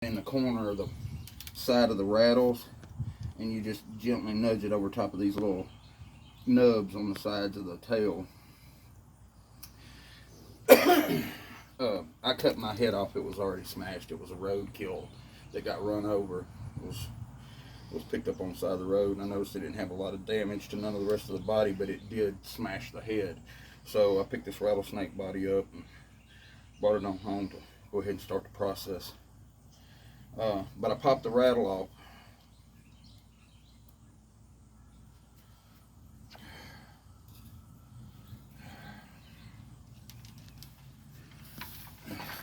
in the corner of the side of the rattles, and you just gently nudge it over top of these little nubs on the sides of the tail. I cut my head off. It was already smashed. It was a roadkill that got run over. It was picked up on the side of the road, and I noticed it didn't have a lot of damage to none of the rest of the body, but it did smash the head. So I picked this rattlesnake body up and brought it on home to go ahead and start the process. But I popped the rattle off.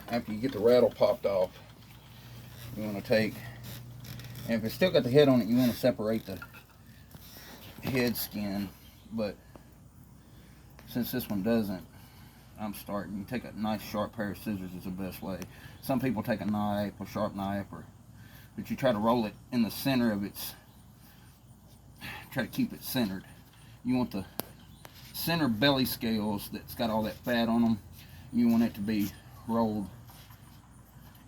After you get the rattle popped off, you want to take, and if it's still got the head on it, you want to separate the head skin, but since this one doesn't, I'm starting. You take a nice sharp pair of scissors is the best way. Some people take a knife, a sharp knife, but you try to roll it in the center of its, try to keep it centered. You want the center belly scales that's got all that fat on them, you want it to be rolled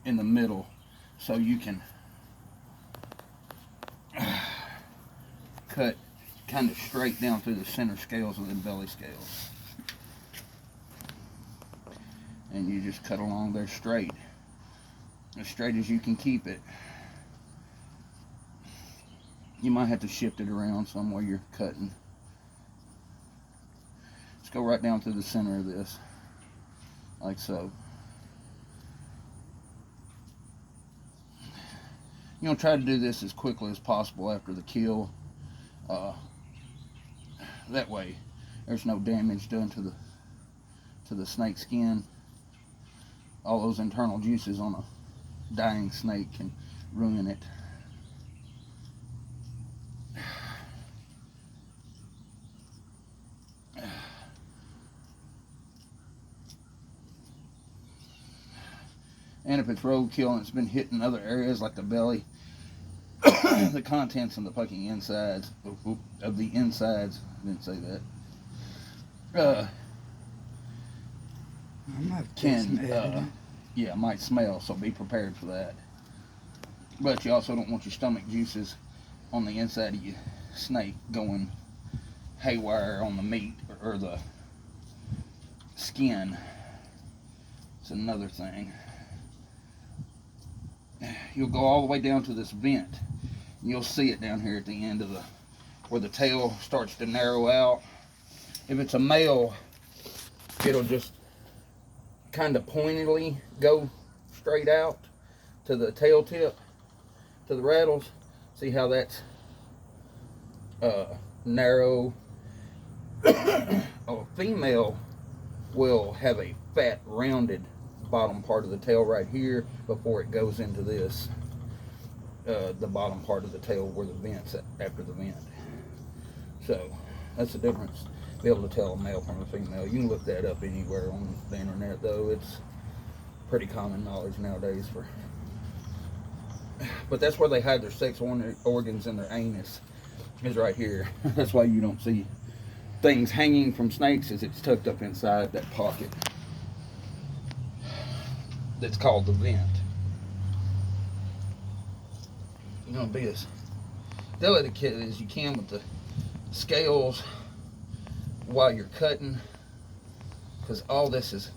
in the middle so you can cut kind of straight down through the center scales of the belly scales. And you just cut along there straight, as straight as you can keep it. You might have to shift it around somewhere you're cutting. Just go right down through the center of this, like so. You know, try to do this as quickly as possible after the kill. That way, there's no damage done to the snake skin. All those internal juices on a dying snake can ruin it. And if it's roadkill and it's been hit in other areas like the belly, the contents of the fucking insides, of the insides, I didn't say that, yeah, might smell, so be prepared for that. But you also don't want your stomach juices on the inside of your snake going haywire on the meat or the skin. It's another thing. You'll go all the way down to this vent. You'll see it down here at the end of where the tail starts to narrow out. If it's a male, it'll just kind of pointedly go straight out to the tail tip, to the rattles. See how that's narrow? A female will have a fat, rounded bottom part of the tail right here before it goes into this, the bottom part of the tail where the vent's at, after the vent. So that's the difference. Be able to tell a male from a female. You can look that up anywhere on the internet, though. It's pretty common knowledge nowadays. But that's where they hide their sex organs in their anus, is right here. That's why you don't see things hanging from snakes, as it's tucked up inside that pocket that's called the vent. You're going to be as delicate as you can with the scales while you're cutting, because all this is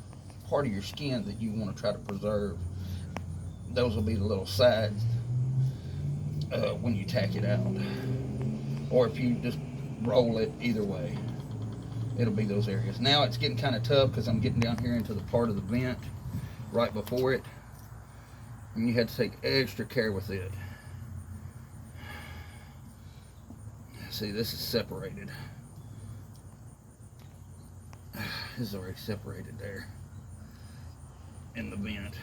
part of your skin that you want to try to preserve. Those will be the little sides when you tack it out, or if you just roll it, either way it'll be those areas. Now it's getting kind of tough because I'm getting down here into the part of the vent right before it, and you have to take extra care with it. See, this is separated. This is already separated there in the vent.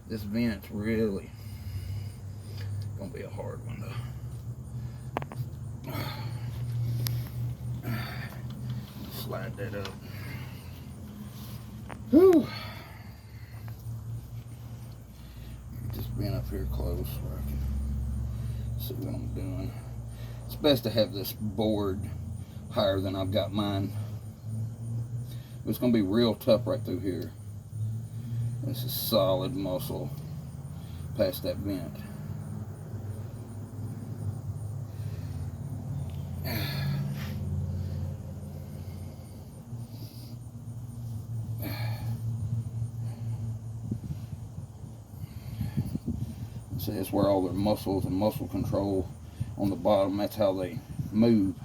This vent's really gonna be a hard one though. Slide that up. Whew. Get this vent up here close where I can see what I'm doing. It's best to have this board higher than I've got mine It's going to be real tough right through here. This is solid muscle past that vent. See, it's where all their muscles and muscle control on the bottom, that's how they move,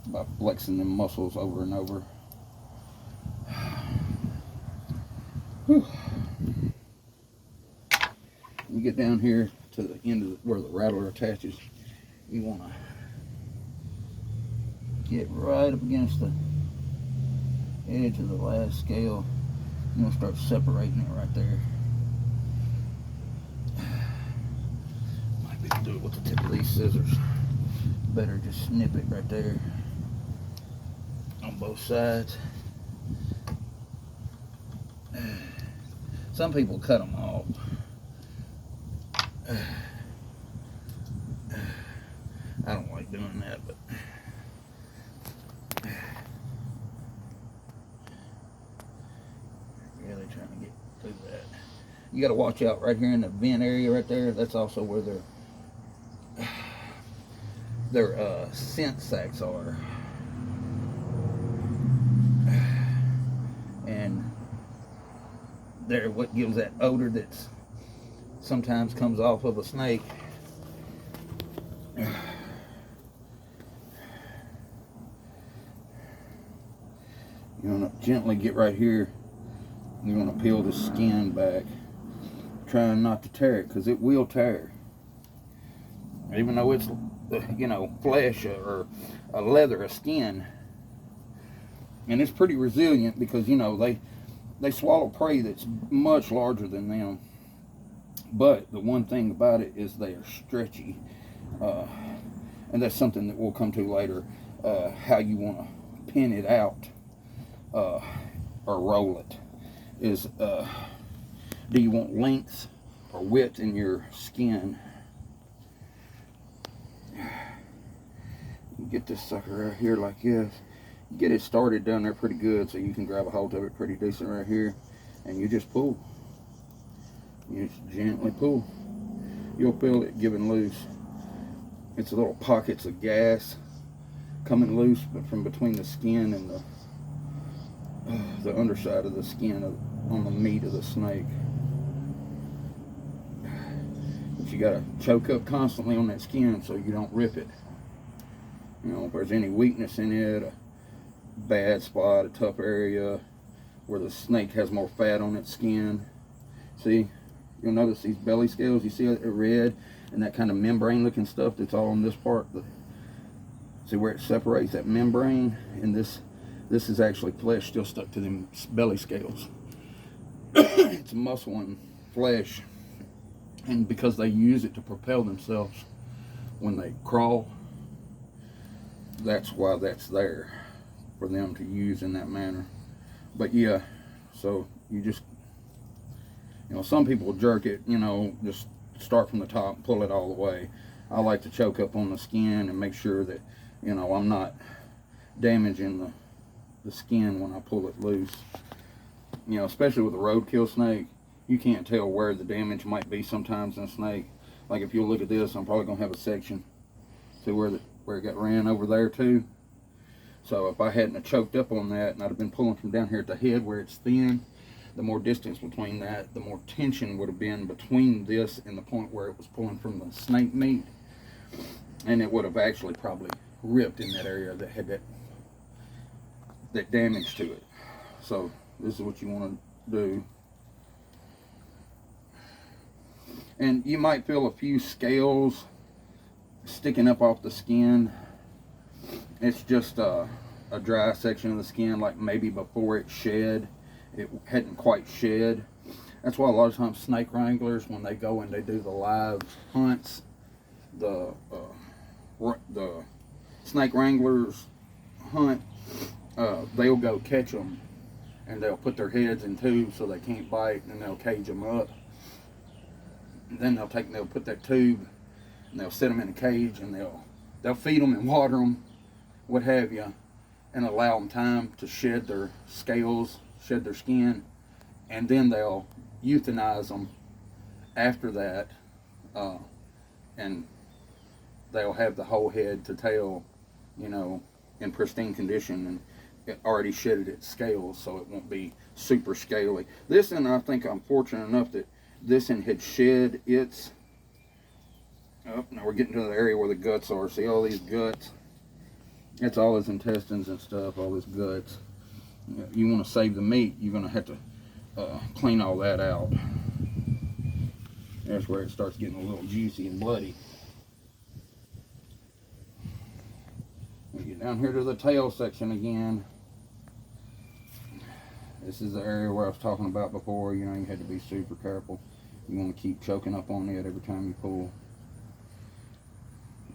by flexing them muscles over and over. Whew. You get down here to the end of where the rattler attaches, you want to get right up against the edge of the last scale. You want to start separating it right there. Might be able to do it with the tip of these scissors. Better just snip it right there on both sides. Some people cut them off. I don't like doing that, but really trying to get through that. You got to watch out right here in the vent area right there. That's also where their scent sacs are, and they're what gives that odor that's sometimes comes off of a snake. You want to gently get right here. You want to peel the skin back, trying not to tear it, because it will tear. Even though it's, you know, flesh or a leather, a skin, and it's pretty resilient because, you know, they swallow prey that's much larger than them. But the one thing about it is they are stretchy, and that's something that we'll come to later. How you want to pin it out or roll it is, do you want length or width in your skin? You get this sucker right here like this. You get it started down there pretty good, so you can grab a hold of it pretty decent right here, and you just pull. You just gently pull. You'll feel it giving loose. It's little pockets of gas coming loose, but from between the skin and the underside of the skin on the meat of the snake. But you gotta choke up constantly on that skin so you don't rip it. You know, if there's any weakness in it, a bad spot, a tough area where the snake has more fat on its skin. See, you'll notice these belly scales, you see they're red, and that kind of membrane looking stuff that's all on this part. See where it separates, that membrane, and this is actually flesh still stuck to them belly scales. It's muscle and flesh, and because they use it to propel themselves when they crawl, that's why that's there, for them to use in that manner. But yeah, so you just, you know, some people jerk it, you know, just start from the top and pull it all the way. I like to choke up on the skin and make sure that, you know, I'm not damaging the skin when I pull it loose. You know, especially with a roadkill snake, you can't tell where the damage might be sometimes in a snake. Like if you look at this, I'm probably gonna have a section. See where it got ran over there too? So if I hadn't have choked up on that and I'd have been pulling from down here at the head where it's thin, the more distance between that, the more tension would have been between this and the point where it was pulling from the snake meat. And it would have actually probably ripped in that area that had that damage to it. So this is what you want to do. And you might feel a few scales sticking up off the skin. It's just a dry section of the skin, like maybe before it shed. It hadn't quite shed. That's why a lot of times snake wranglers, when they go and they do the live hunts, the snake wranglers hunt, they'll go catch them and they'll put their heads in tubes so they can't bite, and they'll cage them up. And then they'll put that tube and they'll set them in a cage, and they'll feed them and water them, what have you, and allow them time to shed their scales, shed their skin, and then they'll euthanize them after that, and they'll have the whole head to tail, you know, in pristine condition, and it already shedded its scales, so it won't be super scaly. This one, I think I'm fortunate enough that this one had shed its, oh, now we're getting to the area where the guts are. See all these guts? That's all his intestines and stuff, all his guts. You want to save the meat, you're going to have to clean all that out. That's where it starts getting a little juicy and bloody. We get down here to the tail section again. This is the area where I was talking about before. You know, you had to be super careful. You want to keep choking up on it every time you pull.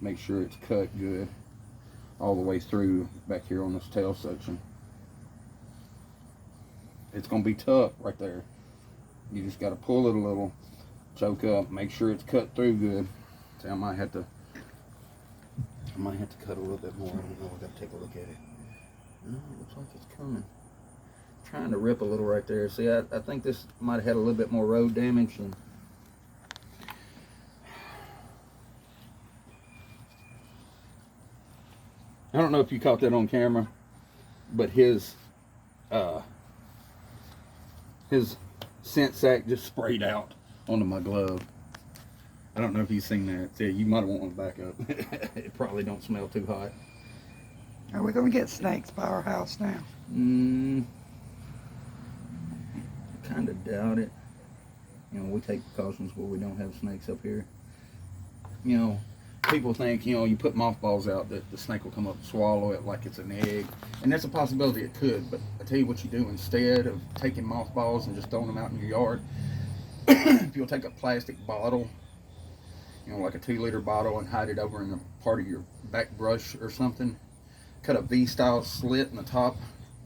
Make sure it's cut good all the way through back here on this tail section. It's going to be tough right there. You just got to pull it a little, choke up, make sure it's cut through good. See, I might have to cut a little bit more. I don't know. I got to take a look at it. No, it looks like it's coming. Trying to rip a little right there. See, I think this might have had a little bit more road damage than. I don't know if you caught that on camera, but his scent sack just sprayed out onto my glove. I don't know if you've seen that. See, you might have wanted to back up. It probably don't smell too hot. Are we going to get snakes by our house now? Kind of doubt it. You know, we take precautions where we don't have snakes up here. You know, people think, you know, you put mothballs out that the snake will come up and swallow it like it's an egg. And that's a possibility it could, but I tell you what you do instead of taking mothballs and just throwing them out in your yard. If you'll take a plastic bottle, you know, like a 2-liter bottle, and hide it over in the part of your back brush or something. Cut a V-style slit in the top,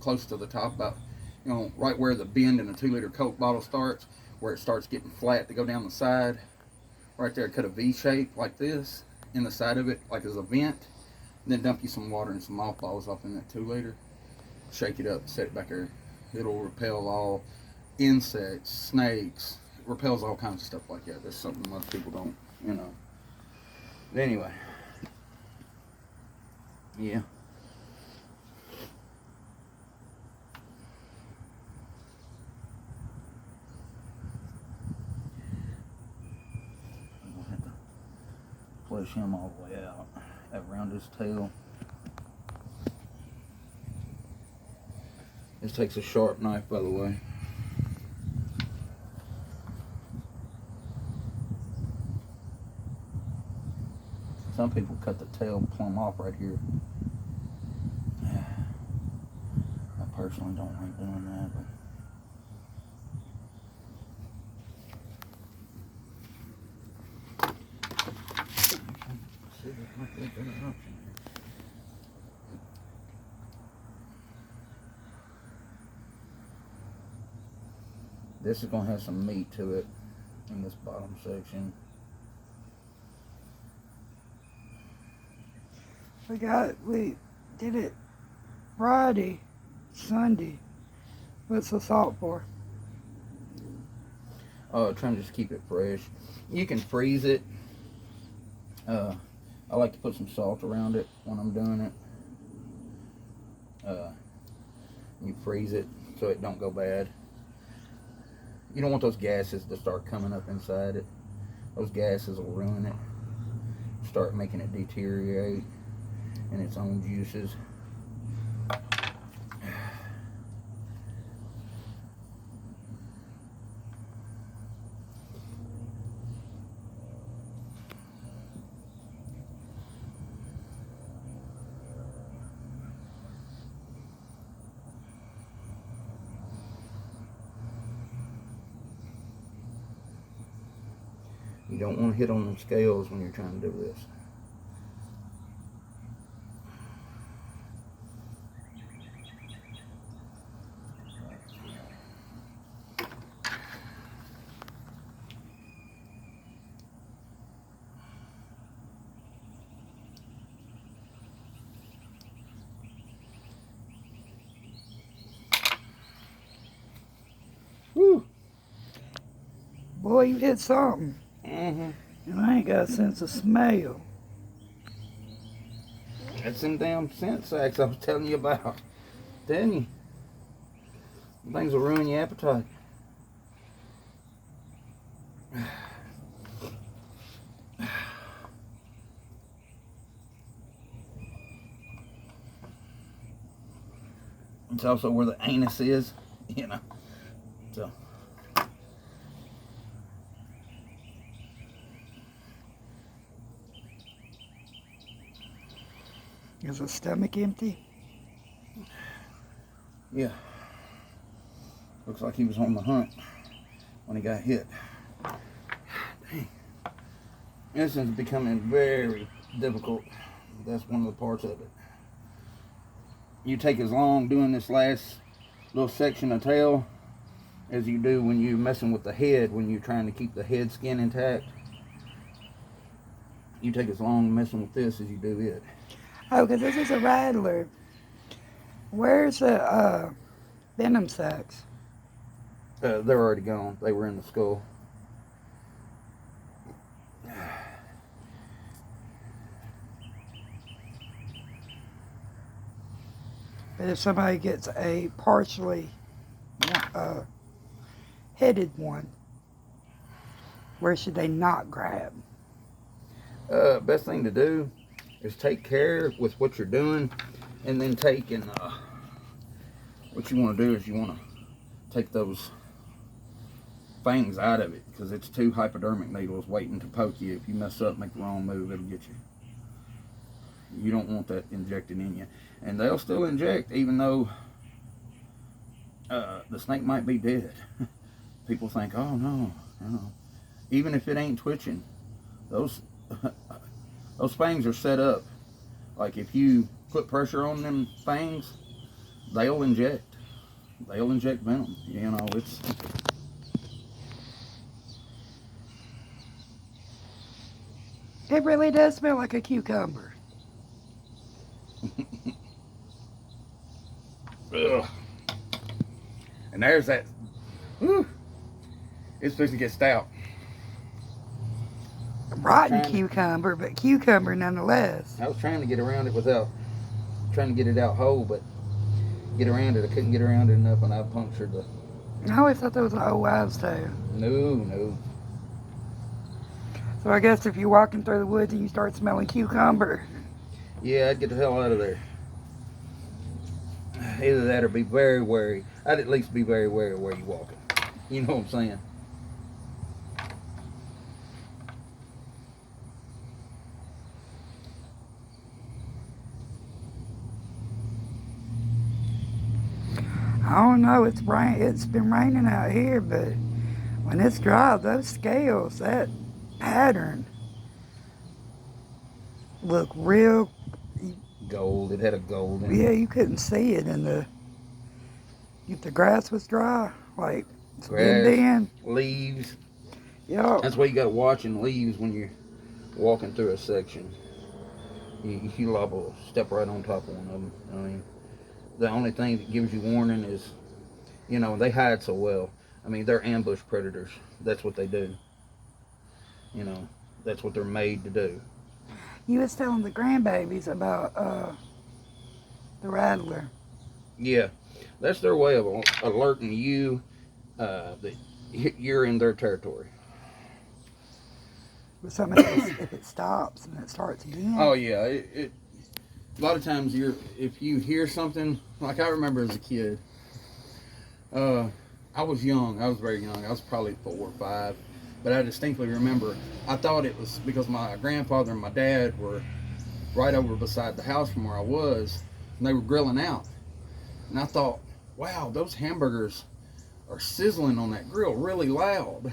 close to the top, about, you know, right where the bend in a 2-liter Coke bottle starts, where it starts getting flat to go down the side. Right there, cut a V shape like this in the side of it, like as a vent. And then dump you some water and some mothballs up in that 2-liter. Shake it up, set it back there. It'll repel all insects, snakes. It repels all kinds of stuff like that. That's something most people don't, you know. But anyway. Yeah. We'll have to flush him all the way out around his tail. This takes a sharp knife, by the way. Some people cut the tail plumb off right here. I personally don't like doing that, but see, that might be a better option here. This is going to have some meat to it in this bottom section. We did it Friday, Sunday. What's the salt for? Trying to just keep it fresh. You can freeze it. I like to put some salt around it when I'm doing it. You freeze it so it don't go bad. You don't want those gases to start coming up inside it. Those gases will ruin it. Start making it deteriorate in its own juices. You don't want to hit on them scales when you're trying to do this. Boy, you hit something. Mm-hmm. And I ain't got a sense of smell. That's them damn scent sacks I was telling you about. Telling you. Things will ruin your appetite. It's also where the anus is, you know. So. Is the stomach empty? Yeah. Looks like he was on the hunt when he got hit. Dang. This is becoming very difficult. That's one of the parts of it. You take as long doing this last little section of tail as you do when you're messing with the head, when you're trying to keep the head skin intact. You take as long messing with this as you do it. Oh, because this is a rattler. Where's the venom sacs? They're already gone. They were in the skull. But if somebody gets a partially headed one, where should they not grab? Best thing to do is take care with what you're doing, and then take and what you want to do is you want to take those fangs out of it, because it's two hypodermic needles waiting to poke you. If you mess up, make the wrong move, it'll get you. You don't want that injected in you. And they'll still inject even though the snake might be dead. People think, oh no, no. Even if it ain't twitching, those fangs are set up. Like if you put pressure on them fangs, they'll inject. They'll inject venom. You know, it's... It really does smell like a cucumber. Ugh. And there's that. Whew, it's supposed to get stout. Rotten cucumber, but cucumber nonetheless. I was trying to get around it without trying to get it out whole, but get around it. I couldn't get around it enough, and I punctured the... I always thought that was an old wives' tale. No. So I guess if you're walking through the woods and you start smelling cucumber. Yeah, I'd get the hell out of there. Either that or be very wary. I'd at least be very wary of where you're walking. You know what I'm saying? I don't know, it's been raining out here, but when it's dry, those scales, that pattern look real Gold. It had a gold in it. Yeah, you couldn't see it if the grass was dry, like it's been in. Leaves. Yeah. That's why you got to watch in leaves when you're walking through a section. You liable to step right on top of one of them. I mean, the only thing that gives you warning is, you know, they hide so well. I mean, they're ambush predators. That's what they do. You know, that's what they're made to do. You was telling the grandbabies about the rattler. Yeah, that's their way of alerting you that you're in their territory. But something if it stops and it starts again. Oh yeah, it a lot of times if you hear something, like I remember as a kid, I was young. I was very young. I was probably 4 or 5. But I distinctly remember, I thought it was because my grandfather and my dad were right over beside the house from where I was, and they were grilling out. And I thought, wow, those hamburgers are sizzling on that grill really loud.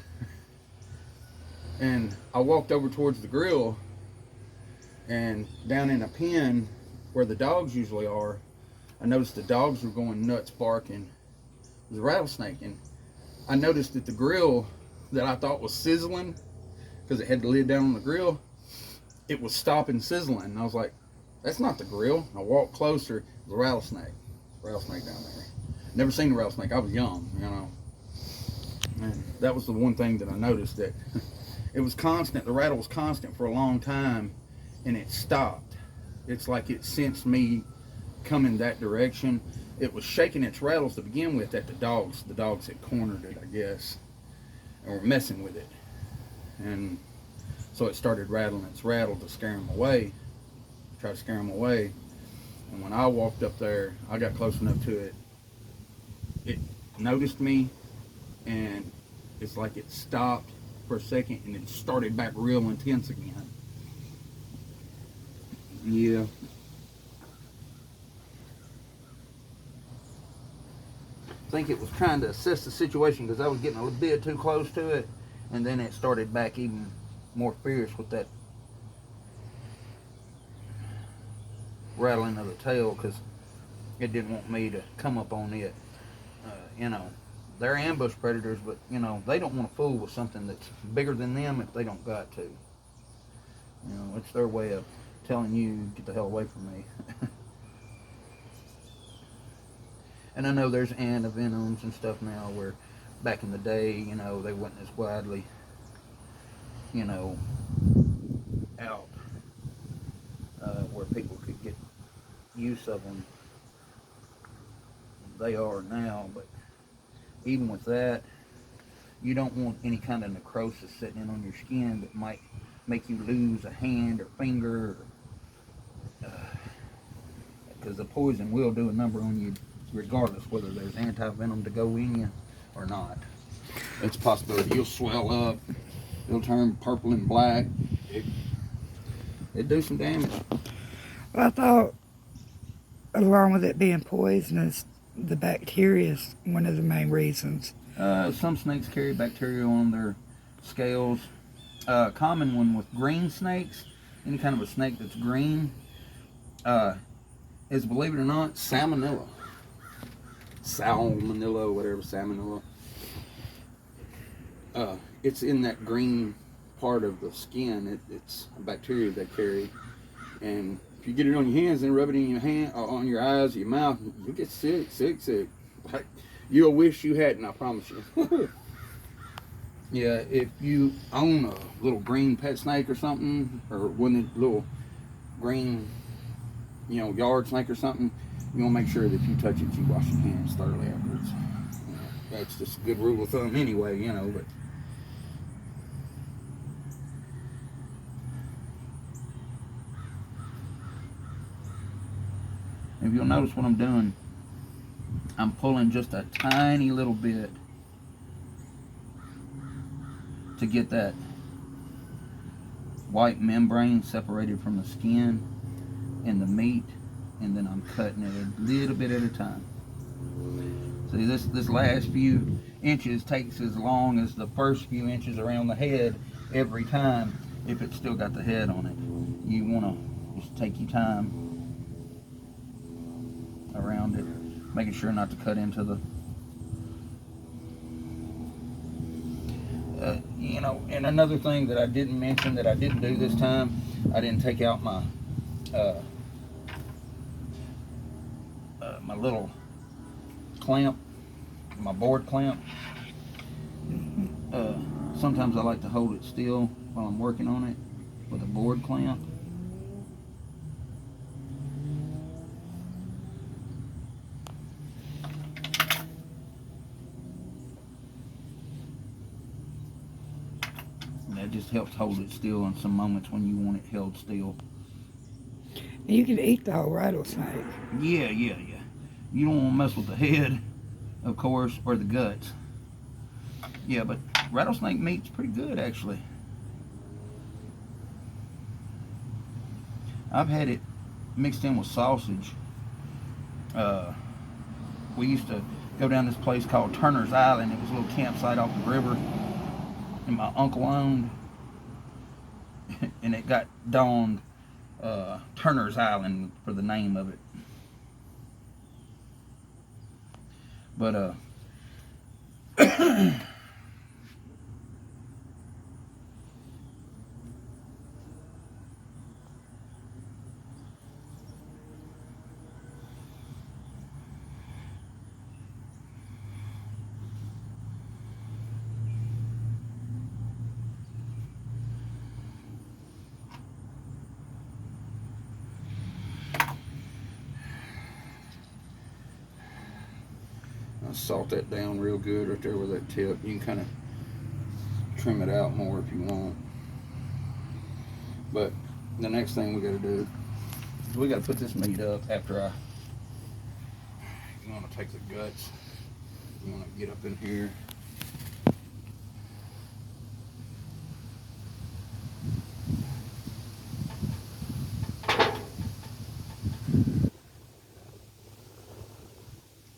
And I walked over towards the grill, and down in a pen where the dogs usually are, I noticed the dogs were going nuts barking. It was a rattlesnake, and I noticed that the grill that I thought was sizzling, because it had the lid down on the grill, it was stopping sizzling. And I was like, that's not the grill. I walked closer, it was a rattlesnake. Rattlesnake down there. Never seen a rattlesnake. I was young, you know. And that was the one thing that I noticed, that it was constant. The rattle was constant for a long time, and it stopped. It's like it sensed me coming that direction. It was shaking its rattles to begin with at the dogs. The dogs had cornered it, I guess, and were messing with it. And so it started rattling its rattle to scare them away, try to scare them away. And when I walked up there, I got close enough to it. It noticed me, and it's like it stopped for a second, and it started back real intense again. Yeah. I think it was trying to assess the situation because I was getting a little bit too close to it, and then it started back even more fierce with that rattling of the tail because it didn't want me to come up on it. They're ambush predators, but they don't want to fool with something that's bigger than them if they don't got to. It's their way of telling you, get the hell away from me. And I know there's antivenoms and stuff now where back in the day, they wasn't as widely, out where people could get use of them. They are now, but even with that, you don't want any kind of necrosis setting in on your skin that might make you lose a hand or finger, because the poison will do a number on you regardless whether there's anti-venom to go in you or not. It's a possibility. You'll swell up, it'll turn purple and black, it'd do some damage. Well, I thought along with it being poisonous, the bacteria is one of the main reasons. Some snakes carry bacteria on their scales. Common one with green snakes, any kind of a snake that's green, is, believe it or not, salmonella. Salmonella, whatever, salmonella. It's in that green part of the skin. It's a bacteria they carry, and if you get it on your hands and rub it in your hand, or on your eyes, your mouth, you get sick. Like, you'll wish you hadn't, I promise you. Yeah, if you own a little green pet snake or something, or one of the little green, yard snake or something, you want to make sure that if you touch it, you wash your hands thoroughly afterwards. That's just a good rule of thumb anyway, but if you'll notice what I'm doing, I'm pulling just a tiny little bit to get that white membrane separated from the skin and the meat, and then I'm cutting it a little bit at a time. See, this last few inches takes as long as the first few inches around the head every time if it's still got the head on it. You want to just take your time around it, making sure not to cut into the and another thing that I didn't mention that I didn't do this time, I didn't take out my my little clamp, my board clamp. Sometimes I like to hold it still while I'm working on it with a board clamp. That just helps hold it still in some moments when you want it held still. You can eat the whole rattlesnake. Yeah. You don't want to mess with the head, of course, or the guts. Yeah, but rattlesnake meat's pretty good, actually. I've had it mixed in with sausage. We used to go down this place called Turner's Island. It was a little campsite off the river, and my uncle owned, and it got donned Turner's Island for the name of it. But Salt that down real good right there with that tip. You can kind of trim it out more if you want. But the next thing we got to do is we got to put this meat up after I. You want to take the guts. You want to get up in here.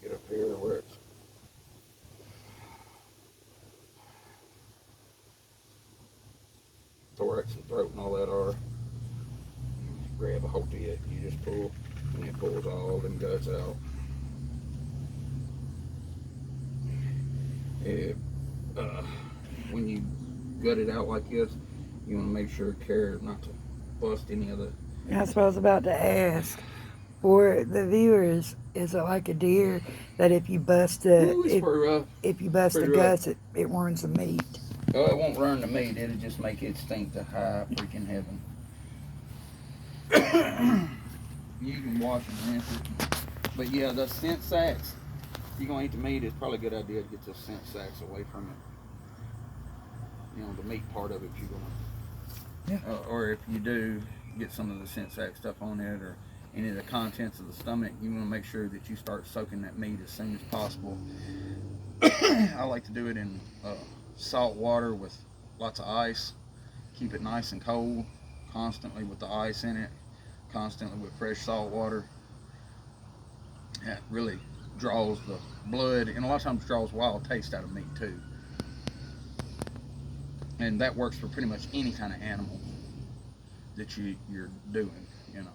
Get up here where it's thorax and throat and all that are. Grab a hold of it. You just pull, and it pulls all them guts out. It, when you gut it out like this, you want to make sure care not to bust any of the. That's what I was about to ask. For the viewers, is it like a deer that if you bust the Ooh, it's pretty rough. if you bust the Pretty guts, it ruins the meat? Oh, it won't run the meat. It'll just make it stink to high freaking heaven. You can wash and rinse it. But yeah, the scent sacks, if you're going to eat the meat, it's probably a good idea to get the scent sacks away from it. You know, the meat part of it, if you're going to. Yeah. Or if you do get some of the scent sack stuff on it or any of the contents of the stomach, you want to make sure that you start soaking that meat as soon as possible. I like to do it in salt water with lots of ice. Keep it nice and cold, constantly with the ice in it, constantly with fresh salt water. That really draws the blood, and a lot of times draws wild taste out of meat too. And that works for pretty much any kind of animal that you're doing, you know.